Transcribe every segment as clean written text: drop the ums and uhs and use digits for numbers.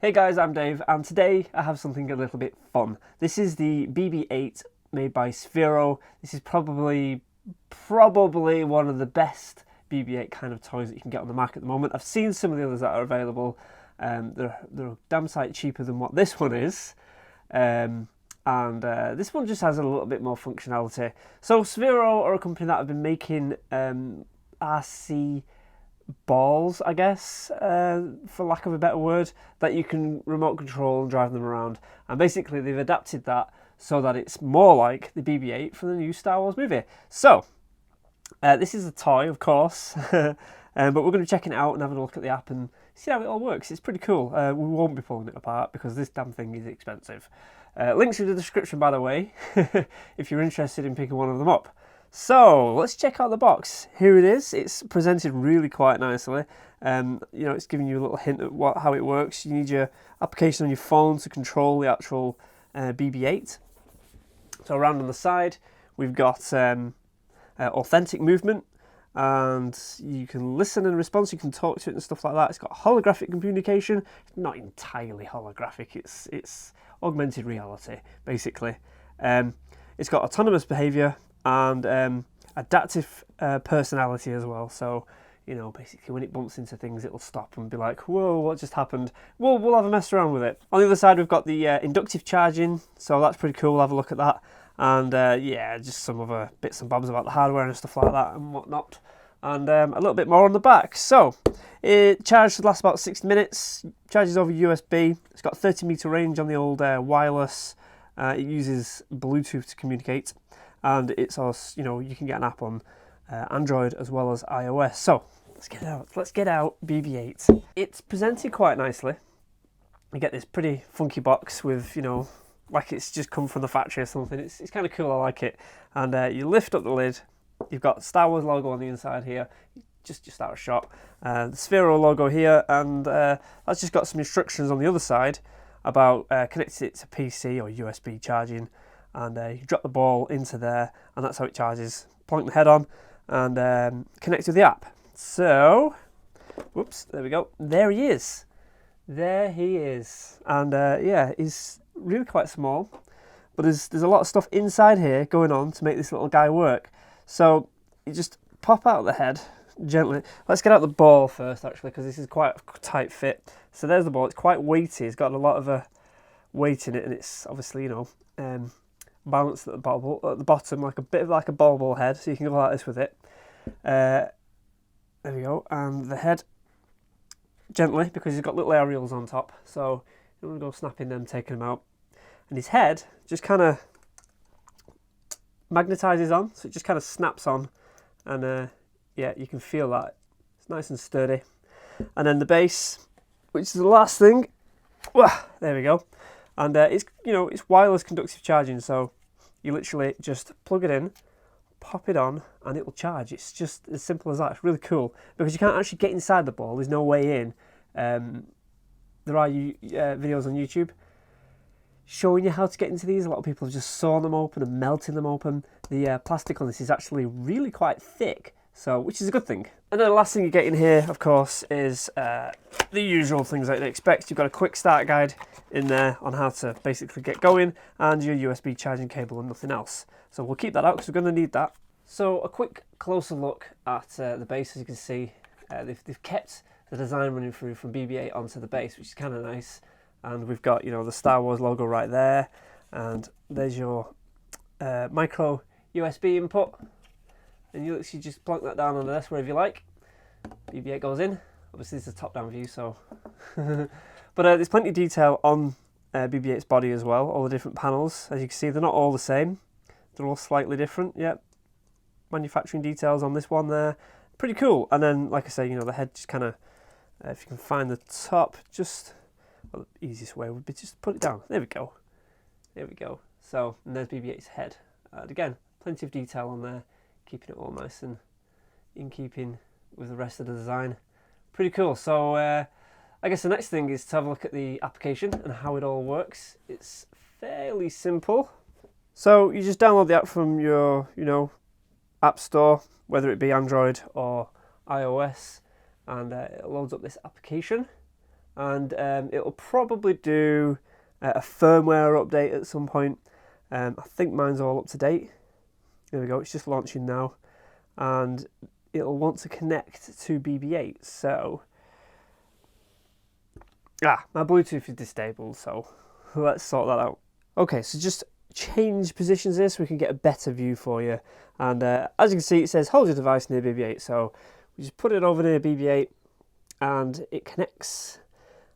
Hey guys, I'm Dave, and today I have something a little bit fun. This is the BB-8 made by Sphero. This is probably one of the best BB-8 kind of toys that you can get on the market at the moment. I've seen some of the others that are available. They're a damn sight cheaper than what this one is. This one just has a little bit more functionality. So Sphero are a company that have been making RC balls, I guess, for lack of a better word, that you can remote control and drive them around. And basically they've adapted that so that it's more like the BB-8 from the new Star Wars movie. So, this is a toy, of course, but we're going to be checking it out and having a look at the app and see how it all works. It's pretty cool. We won't be pulling it apart because this damn thing is expensive. Links in the description, by the way, if you're interested in picking one of them up. So let's check out the box. Here it is. It's presented really quite nicely. It's giving you a little hint at how it works. You need your application on your phone to control the actual BB-8. So around on the side, we've got authentic movement, and you can listen and respond. So you can talk to it and stuff like that. It's got holographic communication. Not entirely holographic. It's augmented reality, basically. It's got autonomous behavior and adaptive personality as well. So, basically when it bumps into things, it'll stop and be like, whoa, what just happened? We'll have a mess around with it. On the other side, we've got the inductive charging. So that's pretty cool. We'll have a look at that. And just some other bits and bobs about the hardware and stuff like that and whatnot. And a little bit more on the back. So, it should last about 60 minutes. Charges over USB. It's got 30-meter range on the old wireless. It uses Bluetooth to communicate. And it's also, you can get an app on Android as well as iOS. So let's get out BB-8. It's presented quite nicely. You get this pretty funky box with, like it's just come from the factory or something. It's kind of cool, I like it. And you lift up the lid. You've got Star Wars logo on the inside here, just out of shot. The Sphero logo here, and that's just got some instructions on the other side about connecting it to PC or USB charging. And you drop the ball into there, and that's how it charges. Point the head on and connect to the app. So, whoops, there we go. There he is. There he is. And he's really quite small, but there's a lot of stuff inside here going on to make this little guy work. So you just pop out the head gently. Let's get out the ball first, actually, because this is quite a tight fit. So there's the ball. It's quite weighty. It's got a lot of weight in it, and it's obviously, balanced at the bottom, like a bit of like a ball head, so you can go like this with it. There we go. And the head, gently, because he's got little aerials on top, so you want to go snapping them, taking them out. And his head just kind of magnetizes on, so it just kind of snaps on, and you can feel that. It's nice and sturdy. And then the base, which is the last thing, there we go. And it's wireless conductive charging, so you literally just plug it in, pop it on, and it will charge. It's just as simple as that. It's really cool because you can't actually get inside the ball. There's no way in. There are videos on YouTube showing you how to get into these. A lot of people have just sawn them open and melting them open. The plastic on this is actually really quite thick, which is a good thing. And then the last thing you get in here, of course, is the usual things that you'd expect. You've got a quick start guide in there on how to basically get going, and your USB charging cable and nothing else. So we'll keep that out because we're going to need that. So a quick closer look at the base. As you can see, they've kept the design running through from BB-8 onto the base, which is kind of nice. And we've got the Star Wars logo right there, and there's your micro USB input. And you literally just plonk that down on the desk wherever you like. BB-8 goes in. Obviously, this is a top-down view, so. But there's plenty of detail on BB-8's body as well. All the different panels, as you can see, they're not all the same. They're all slightly different. Yep. Manufacturing details on this one there. Pretty cool. And then, like I say, the head just kind of, if you can find the top, the easiest way would be just put it down. There we go. There we go. So, and there's BB-8's head. And again, plenty of detail on there, keeping it all nice and in keeping with the rest of the design. Pretty cool. So I guess the next thing is to have a look at the application and how it all works. It's fairly simple. So you just download the app from your app store, whether it be Android or iOS, and it loads up this application. and it'll probably do a firmware update at some point. I think mine's all up to date. There we go, it's just launching now, and it'll want to connect to BB-8. So, my Bluetooth is disabled, so let's sort that out. Okay, so just change positions here so we can get a better view for you. And as you can see, it says hold your device near BB-8. So we just put it over near BB-8 and it connects.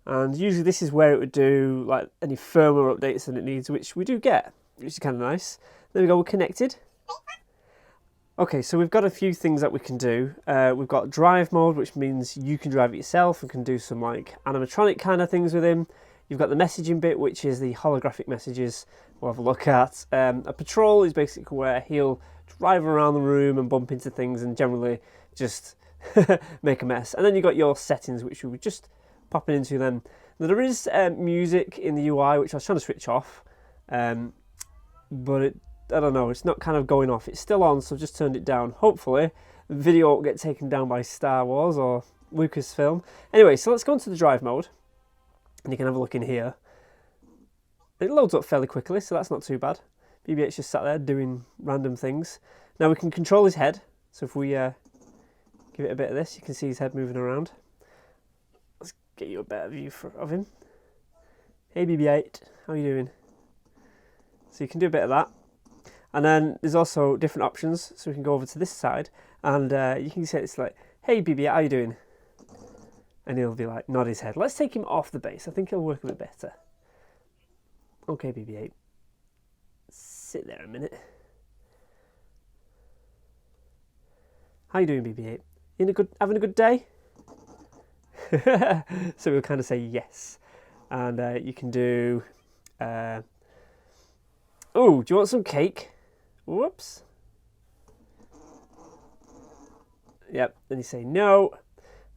And usually this is where it would do like any firmware updates that it needs, which we do get, which is kind of nice. There we go, we're connected. Okay, so we've got a few things that we can do. We've got drive mode, which means you can drive it yourself and can do some like animatronic kind of things with him. You've got the messaging bit, which is the holographic messages we'll have a look at. A patrol is basically where he'll drive around the room and bump into things and generally just make a mess. And then you've got your settings, which we're just popping into them. Now, there is music in the UI, which I was trying to switch off, but I don't know, it's not kind of going off. It's still on, so I've just turned it down. Hopefully, the video won't get taken down by Star Wars or Lucasfilm. Anyway, so let's go into the drive mode, and you can have a look in here. It loads up fairly quickly, so that's not too bad. BB-8's just sat there doing random things. Now we can control his head, so if we give it a bit of this, you can see his head moving around. Let's get you a better view of him. Hey BB-8, how are you doing? So you can do a bit of that. And then there's also different options, so we can go over to this side, and you can say it's like, hey BB-8, how are you doing? And he'll be like, nod his head. Let's take him off the base, I think he'll work a bit better. Okay BB-8, sit there a minute. How you doing BB-8? Having a good day? So we'll kind of say yes. And you can do, oh, do you want some cake? Whoops. Yep, then you say no.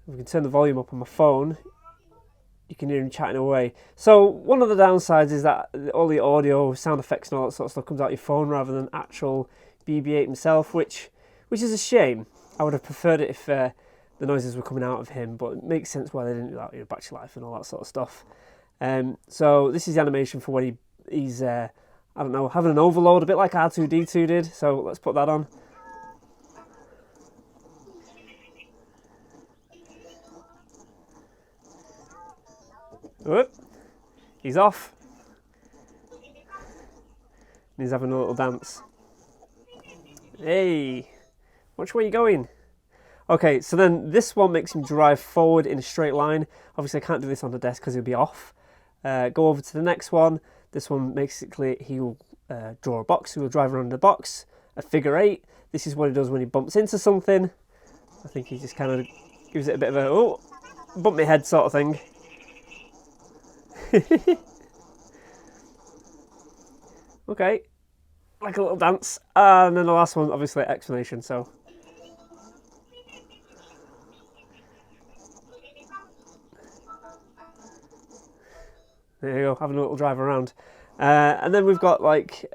We can turn the volume up on my phone. You can hear him chatting away. So one of the downsides is that all the audio, sound effects and all that sort of stuff comes out your phone rather than actual BB-8 himself, which is a shame. I would have preferred it if the noises were coming out of him, but it makes sense why they didn't do that, you know, battery life and all that sort of stuff. So this is the animation for when he's I don't know, having an overload, a bit like R2-D2 did. So let's put that on. Whoop. He's off. And he's having a little dance. Hey, which way are you going? Okay, so then this one makes him drive forward in a straight line. Obviously I can't do this on the desk because he'll be off. Go over to the next one. This one basically he'll draw a box, he will drive around the box, a figure 8. This is what he does when he bumps into something. I think he just kind of gives it a bit of a, oh, bump my head sort of thing. Okay, like a little dance. And then the last one, obviously, explanation. So there you go, having a little drive around. And then we've got like,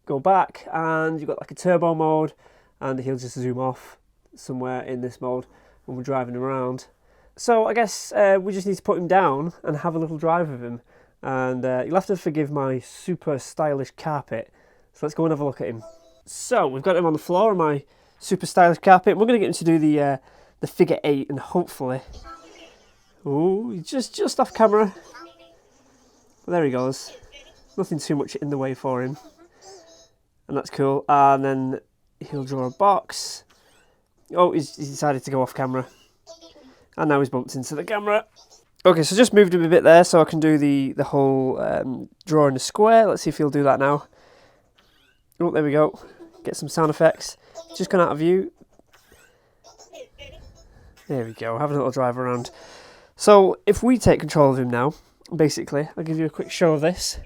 go back, and you've got like a turbo mode, and he'll just zoom off somewhere in this mode when we're driving around. So I guess we just need to put him down and have a little drive with him. And you'll have to forgive my super stylish carpet. So let's go and have a look at him. So we've got him on the floor on my super stylish carpet. We're going to get him to do the figure 8, and hopefully, oh, just off camera. Well, there he goes. Nothing too much in the way for him, and that's cool. And then he'll draw a box. Oh, he's decided to go off camera, and now he's bumped into the camera. Okay, so just moved him a bit there so I can do the whole drawing a square. Let's see if he'll do that now. Oh, there we go. Get some sound effects. Just gone out of view. There we go, having a little drive around. So if we take control of him now, basically, I'll give you a quick show of this.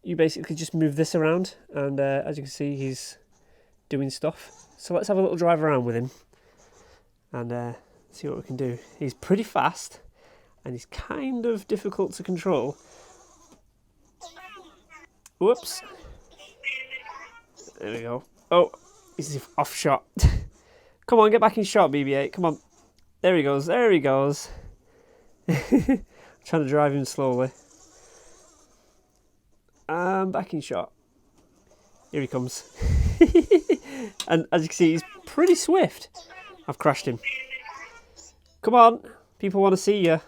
You basically just move this around, and as you can see, he's doing stuff. So let's have a little drive around with him and see what we can do. He's pretty fast, and he's kind of difficult to control. Whoops. There we go. Oh, he's off shot. Come on, get back in shot, BB-8. Come on. There he goes. There he goes. trying to drive him slowly. And back in shot. Here he comes. And as you can see, he's pretty swift. I've crashed him. Come on, people want to see you.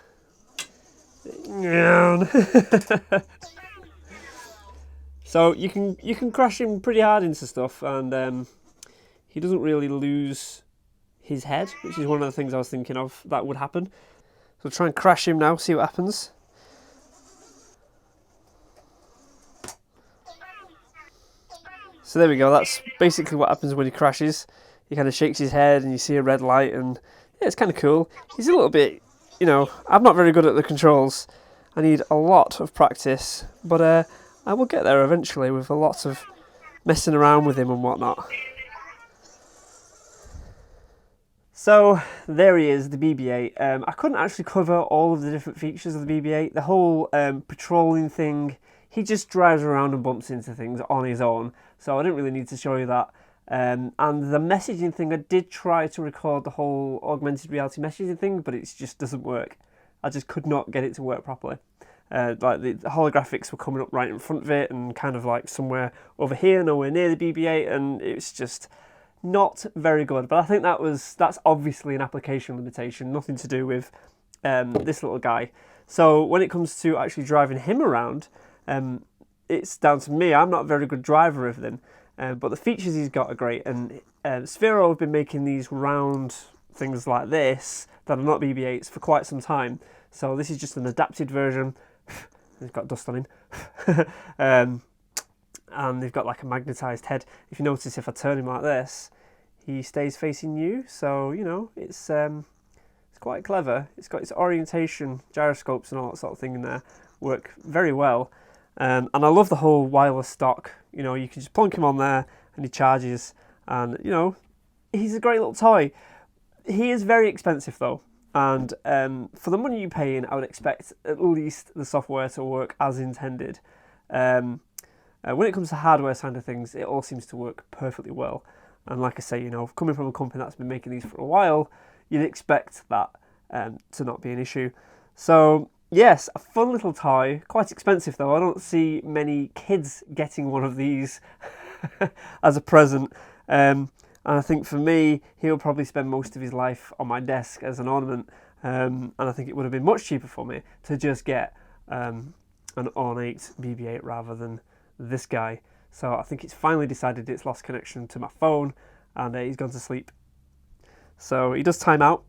So you can crash him pretty hard into stuff, and he doesn't really lose his head, which is one of the things I was thinking of that would happen. So try and crash him now, see what happens. So there we go, that's basically what happens when he crashes. He kind of shakes his head and you see a red light, and yeah, it's kind of cool. He's a little bit, you know, I'm not very good at the controls. I need a lot of practice, but I will get there eventually with a lot of messing around with him and whatnot. So there he is, the BB-8. I couldn't actually cover all of the different features of the BB-8. The whole patrolling thing, he just drives around and bumps into things on his own. So I didn't really need to show you that. And the messaging thing, I did try to record the whole augmented reality messaging thing, but it just doesn't work. I just could not get it to work properly. Like the holographics were coming up right in front of it and kind of like somewhere over here, nowhere near the BB-8, and it's just not very good. But I think that's obviously an application limitation, nothing to do with this little guy. So when it comes to actually driving him around, it's down to me. I'm not a very good driver of them, but the features he's got are great. And Sphero have been making these round things like this that are not BB-8s for quite some time. So this is just an adapted version. He's got dust on him. And they've got like a magnetised head. If you notice, if I turn him like this, he stays facing you. So, you know, it's quite clever. It's got its orientation, gyroscopes and all that sort of thing in there. Work very well. And I love the whole wireless dock. You know, you can just plonk him on there and he charges. And, you know, he's a great little toy. He is very expensive though. And for the money you pay in, I would expect at least the software to work as intended. When it comes to hardware side of things, it all seems to work perfectly well. And like I say, you know, coming from a company that's been making these for a while, you'd expect that to not be an issue. So yes, a fun little toy, quite expensive though. I don't see many kids getting one of these as a present. And I think for me, he'll probably spend most of his life on my desk as an ornament. And I think it would have been much cheaper for me to just get an ornate BB-8 rather than this guy. So I think it's finally decided it's lost connection to my phone and he's gone to sleep. So he does time out.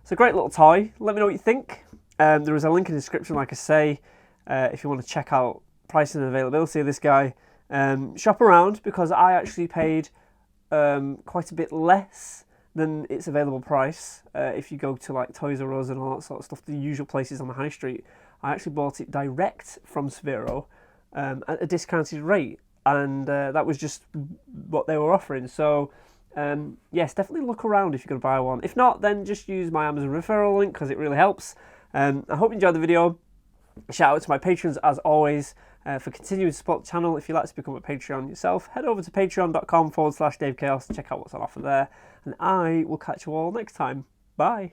It's a great little toy. Let me know what you think. There is a link in the description, like I say, if you want to check out pricing and availability of this guy. Shop around, because I actually paid quite a bit less than its available price. If you go to like Toys R Us and all that sort of stuff, the usual places on the high street, I actually bought it direct from Sphero at a discounted rate, and that was just what they were offering. So yes, definitely look around if you're going to buy one. If not, then just use my Amazon referral link, because it really helps. I hope you enjoyed the video. Shout out to my patrons as always for continuing to support the channel. If you'd like to become a Patreon yourself, head over to patreon.com/DaveChaos to check out what's on offer there. And I will catch you all next time. Bye.